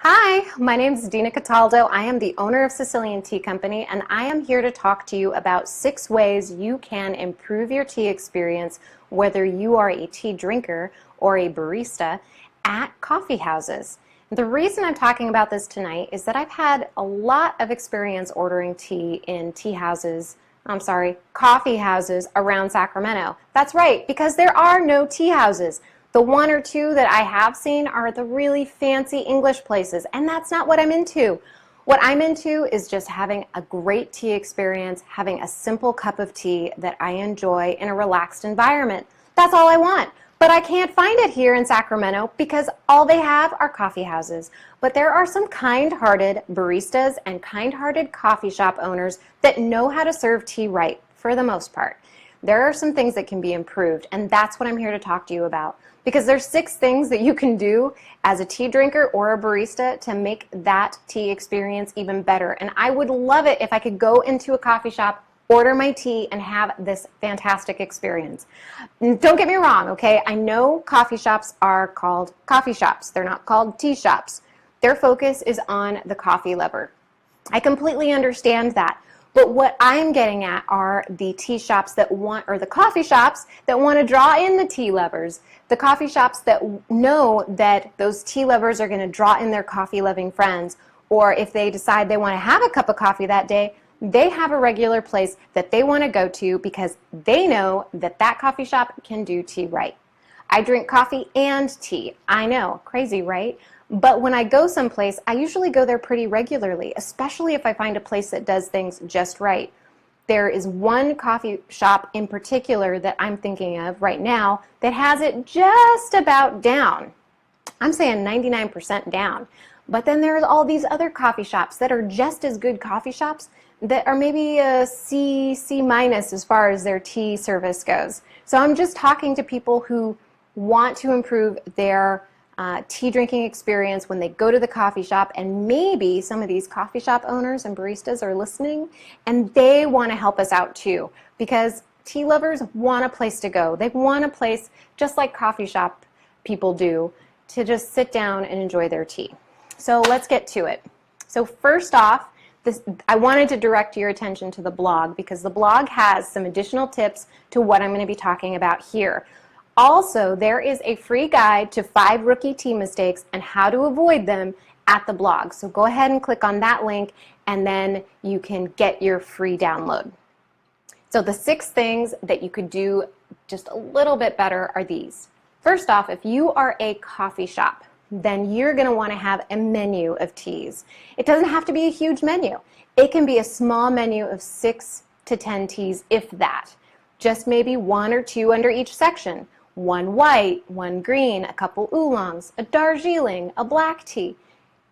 Hi, my name is Dina Cataldo. I am the owner of Sicilian Tea Company, and I am here to talk to you about 6 ways you can improve your tea experience, whether you are a tea drinker or a barista at coffee houses. The reason I'm talking about this tonight is that I've had a lot of experience ordering tea in coffee houses around Sacramento. That's right, because there are no tea houses. The 1 or 2 that I have seen are the really fancy English places, and that's not what I'm into. What I'm into is just having a great tea experience, having a simple cup of tea that I enjoy in a relaxed environment. That's all I want. But I can't find it here in Sacramento because all they have are coffee houses. But there are some kind-hearted baristas and kind-hearted coffee shop owners that know how to serve tea right, for the most part. There are some things that can be improved, and that's what I'm here to talk to you about. Because there's 6 things that you can do as a tea drinker or a barista to make that tea experience even better. And I would love it if I could go into a coffee shop, order my tea, and have this fantastic experience. Don't get me wrong, okay? I know coffee shops are called coffee shops. They're not called tea shops. Their focus is on the coffee lover. I completely understand that. But what I'm getting at are the tea shops that want, or the coffee shops that want to draw in the tea lovers. The coffee shops that know that those tea lovers are going to draw in their coffee-loving friends. Or if they decide they want to have a cup of coffee that day, they have a regular place that they want to go to because they know that that coffee shop can do tea right. I drink coffee and tea. I know, crazy, right? But when I go someplace, I usually go there pretty regularly, especially if I find a place that does things just right. There is one coffee shop in particular that I'm thinking of right now that has it just about down. I'm saying 99% down. But then there's all these other coffee shops that are just as good coffee shops that are maybe a C minus as far as their tea service goes. So I'm just talking to people who want to improve their tea drinking experience when they go to the coffee shop, and maybe some of these coffee shop owners and baristas are listening and they want to help us out too, because tea lovers want a place to go. They want a place just like coffee shop people do to just sit down and enjoy their tea. So let's get to it. So first off, I wanted to direct your attention to the blog because the blog has some additional tips to what I'm going to be talking about here. Also, there is a free guide to 5 rookie tea mistakes and how to avoid them at the blog. So go ahead and click on that link and then you can get your free download. So the 6 things that you could do just a little bit better are these. First off, if you are a coffee shop, then you're going to want to have a menu of teas. It doesn't have to be a huge menu. It can be a small menu of 6 to 10 teas, if that. Just maybe 1 or 2 under each section. 1 white, 1 green, a couple oolongs, a Darjeeling, a black tea.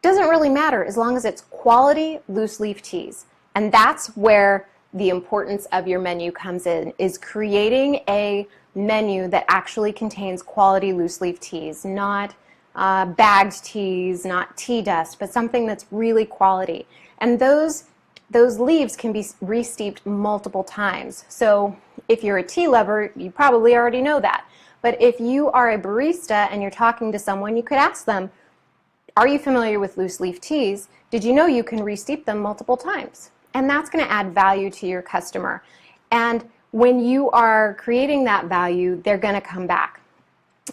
Doesn't really matter as long as it's quality loose leaf teas. And that's where the importance of your menu comes in, is creating a menu that actually contains quality loose leaf teas, not bagged teas, not tea dust, but something that's really quality. And those leaves can be re-steeped multiple times. So if you're a tea lover, you probably already know that. But if you are a barista and you're talking to someone, you could ask them, are you familiar with loose leaf teas? Did you know you can re-steep them multiple times? And that's going to add value to your customer. And when you are creating that value, they're going to come back.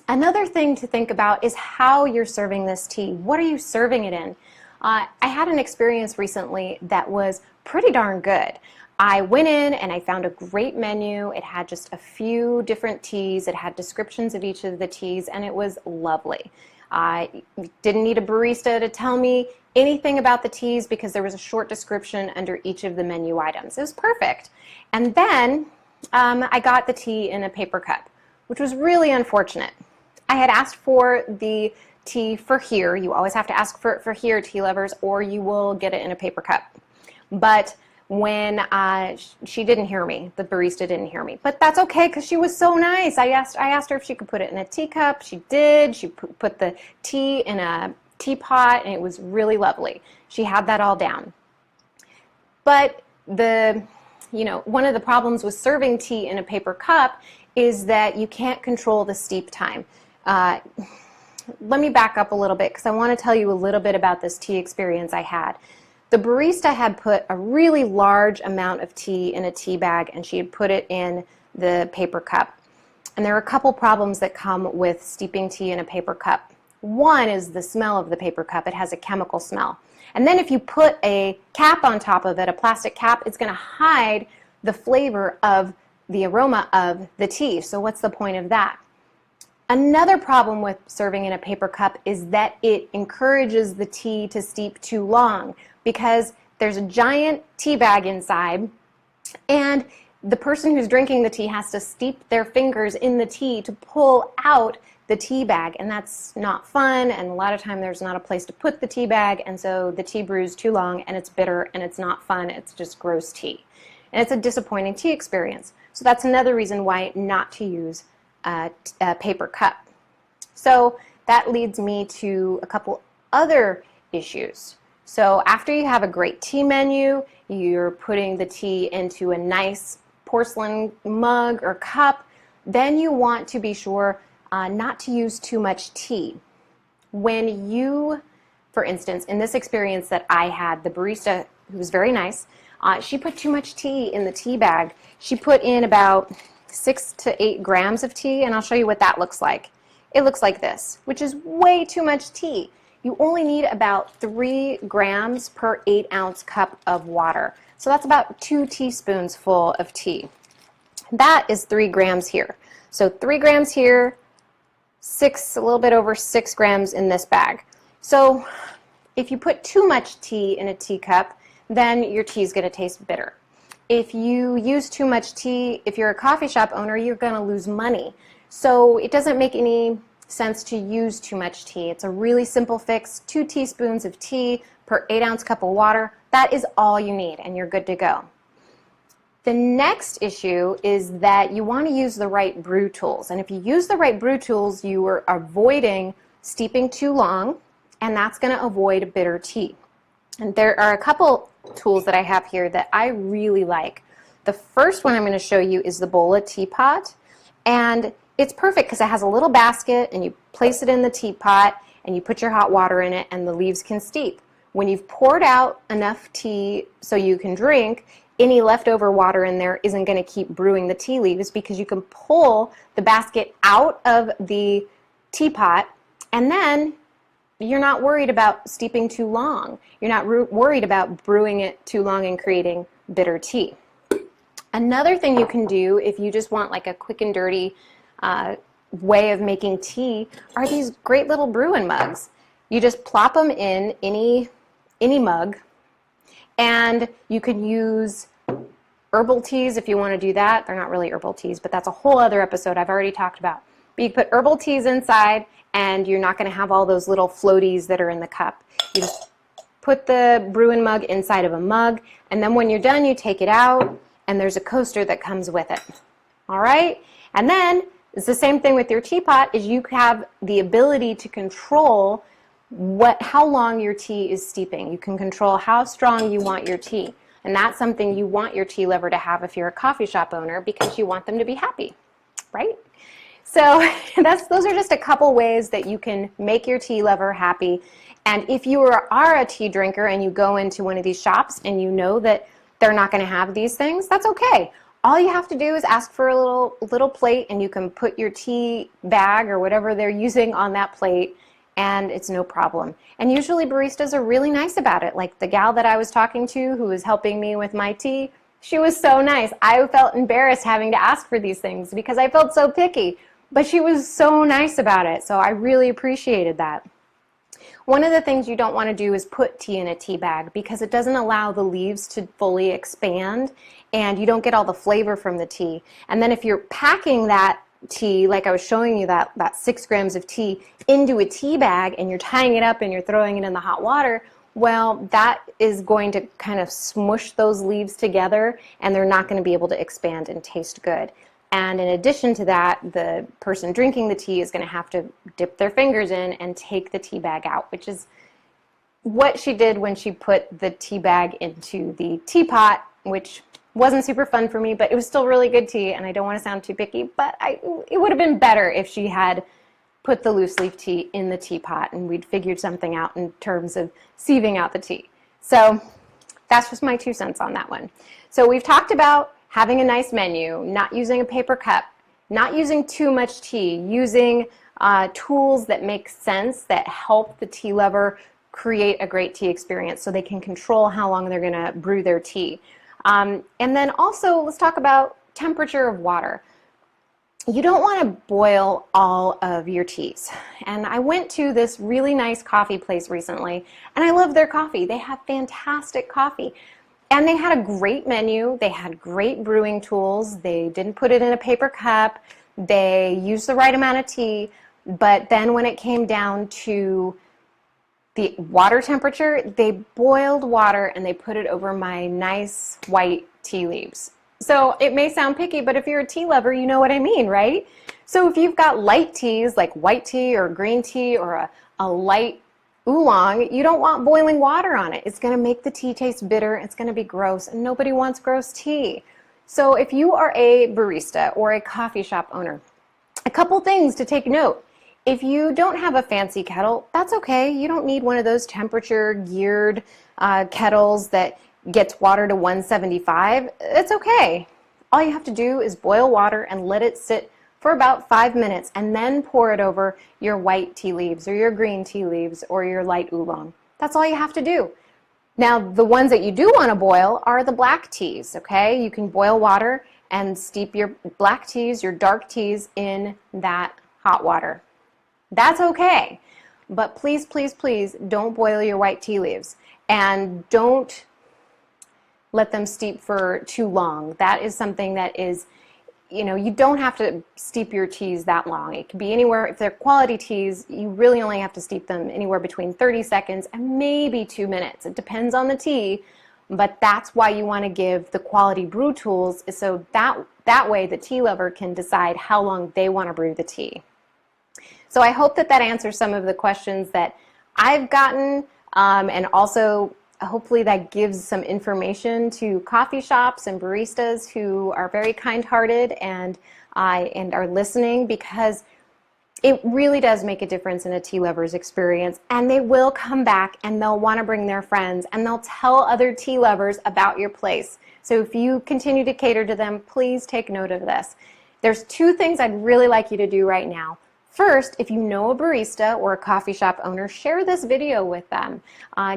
Another thing to think about is how you're serving this tea. What are you serving it in? I had an experience recently that was pretty darn good. I went in and I found a great menu. It had just a few different teas. It had descriptions of each of the teas, and it was lovely. I didn't need a barista to tell me anything about the teas because there was a short description under each of the menu items. It was perfect. And then I got the tea in a paper cup, which was really unfortunate. I had asked for the tea for here. You always have to ask for it for here, tea lovers, or you will get it in a paper cup. But when she didn't hear me, the barista didn't hear me. But that's okay because she was so nice. I asked her if she could put it in a teacup. She did. She put the tea in a teapot, and it was really lovely. She had that all down. But one of the problems with serving tea in a paper cup is that you can't control the steep time. let me back up a little bit because I want to tell you a little bit about this tea experience I had. The barista had put a really large amount of tea in a tea bag, and she had put it in the paper cup. And there are a couple problems that come with steeping tea in a paper cup. One is the smell of the paper cup. It has a chemical smell. And then if you put a cap on top of it, a plastic cap, it's going to hide the flavor of the aroma of the tea. So what's the point of that? Another problem with serving in a paper cup is that it encourages the tea to steep too long because there's a giant tea bag inside, and the person who's drinking the tea has to steep their fingers in the tea to pull out the tea bag, and that's not fun, and a lot of time there's not a place to put the tea bag, and so the tea brews too long and it's bitter and it's not fun. It's just gross tea, and it's a disappointing tea experience. So that's another reason why not to use a paper cup. So that leads me to a couple other issues. So after you have a great tea menu, you're putting the tea into a nice porcelain mug or cup, then you want to be sure not to use too much tea. When you, for instance, in this experience that I had, the barista, who was very nice, she put too much tea in the tea bag. She put in about 6 to 8 grams of tea, and I'll show you what that looks like. It looks like this, which is way too much tea. You only need about 3 grams per 8-ounce cup of water. So that's about 2 teaspoons full of tea. That is 3 grams here. So 3 grams here, a little bit over 6 grams in this bag. So if you put too much tea in a teacup, then your tea is going to taste bitter. If you use too much tea, if you're a coffee shop owner, you're going to lose money. So it doesn't make any sense to use too much tea. It's a really simple fix. 2 teaspoons of tea per 8-ounce cup of water. That is all you need, and you're good to go. The next issue is that you want to use the right brew tools. And if you use the right brew tools, you are avoiding steeping too long, and that's going to avoid bitter tea. And there are a couple tools that I have here that I really like. The first one I'm going to show you is the Bola teapot, and it's perfect because it has a little basket, and you place it in the teapot, and you put your hot water in it, and the leaves can steep. When you've poured out enough tea so you can drink, any leftover water in there isn't going to keep brewing the tea leaves because you can pull the basket out of the teapot, and then you're not worried about steeping too long. You're not worried about brewing it too long and creating bitter tea. Another thing you can do if you just want like a quick and dirty way of making tea are these great little Bruin mugs. You just plop them in any mug, and you can use herbal teas if you want to do that. They're not really herbal teas, but that's a whole other episode I've already talked about. But you put herbal teas inside, and you're not going to have all those little floaties that are in the cup. You just put the Bruin mug inside of a mug, and then when you're done, you take it out, and there's a coaster that comes with it. All right? And then it's the same thing with your teapot, is you have the ability to control how long your tea is steeping. You can control how strong you want your tea. And that's something you want your tea lover to have if you're a coffee shop owner, because you want them to be happy, right? So those are just a couple ways that you can make your tea lover happy. And if you are a tea drinker and you go into one of these shops and you know that they're not going to have these things, that's okay. All you have to do is ask for a little plate, and you can put your tea bag or whatever they're using on that plate, and it's no problem. And usually baristas are really nice about it. Like the gal that I was talking to who was helping me with my tea, she was so nice. I felt embarrassed having to ask for these things because I felt so picky, but she was so nice about it, so I really appreciated that. One of the things you don't want to do is put tea in a tea bag because it doesn't allow the leaves to fully expand, and you don't get all the flavor from the tea. And then if you're packing that tea, like I was showing you that 6 grams of tea into a tea bag, and you're tying it up and you're throwing it in the hot water, well, that is going to kind of smush those leaves together, and they're not going to be able to expand and taste good. And in addition to that, the person drinking the tea is going to have to dip their fingers in and take the tea bag out, which is what she did when she put the tea bag into the teapot, which wasn't super fun for me, but it was still really good tea, and I don't want to sound too picky, but it would have been better if she had put the loose leaf tea in the teapot, and we'd figured something out in terms of sieving out the tea. So that's just my 2 cents on that one. So we've talked about having a nice menu, not using a paper cup, not using too much tea, using tools that make sense, that help the tea lover create a great tea experience so they can control how long they're going to brew their tea. And then also let's talk about temperature of water. You don't want to boil all of your teas. And I went to this really nice coffee place recently, and I love their coffee. They have fantastic coffee. And they had a great menu. They had great brewing tools. They didn't put it in a paper cup. They used the right amount of tea. But then when it came down to the water temperature, they boiled water and they put it over my nice white tea leaves. So it may sound picky, but if you're a tea lover, you know what I mean, right? So if you've got light teas like white tea or green tea or a light oolong, you don't want boiling water on it. It's going to make the tea taste bitter. It's going to be gross, and nobody wants gross tea. So if you are a barista or a coffee shop owner, a couple things to take note. If you don't have a fancy kettle, that's okay. You don't need one of those temperature geared kettles that gets water to 175. It's okay. All you have to do is boil water and let it sit for about 5 minutes, and then pour it over your white tea leaves or your green tea leaves or your light oolong. That's all you have to do. Now, the ones that you do want to boil are the black teas, okay? You can boil water and steep your black teas, your dark teas in that hot water. That's okay. But please, please, please don't boil your white tea leaves, and don't let them steep for too long. That is something that is, you don't have to steep your teas that long. It can be anywhere, if they're quality teas, you really only have to steep them anywhere between 30 seconds and maybe 2 minutes. It depends on the tea, but that's why you want to give the quality brew tools, so that way the tea lover can decide how long they want to brew the tea. So I hope that answers some of the questions that I've gotten, and also hopefully that gives some information to coffee shops and baristas who are very kind-hearted and are listening, because it really does make a difference in a tea lover's experience, and they will come back and they'll want to bring their friends and they'll tell other tea lovers about your place. So if you continue to cater to them, please take note of this. There's 2 things I'd really like you to do right now. First, if you know a barista or a coffee shop owner, share this video with them.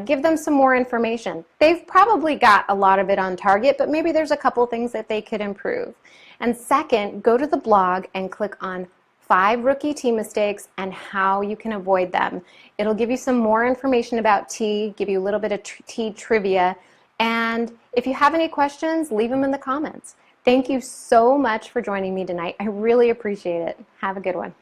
Give them some more information. They've probably got a lot of it on target, but maybe there's a couple things that they could improve. And second, go to the blog and click on 5 rookie tea mistakes and how you can avoid them. It'll give you some more information about tea, give you a little bit of tea trivia, and if you have any questions, leave them in the comments. Thank you so much for joining me tonight. I really appreciate it. Have a good one.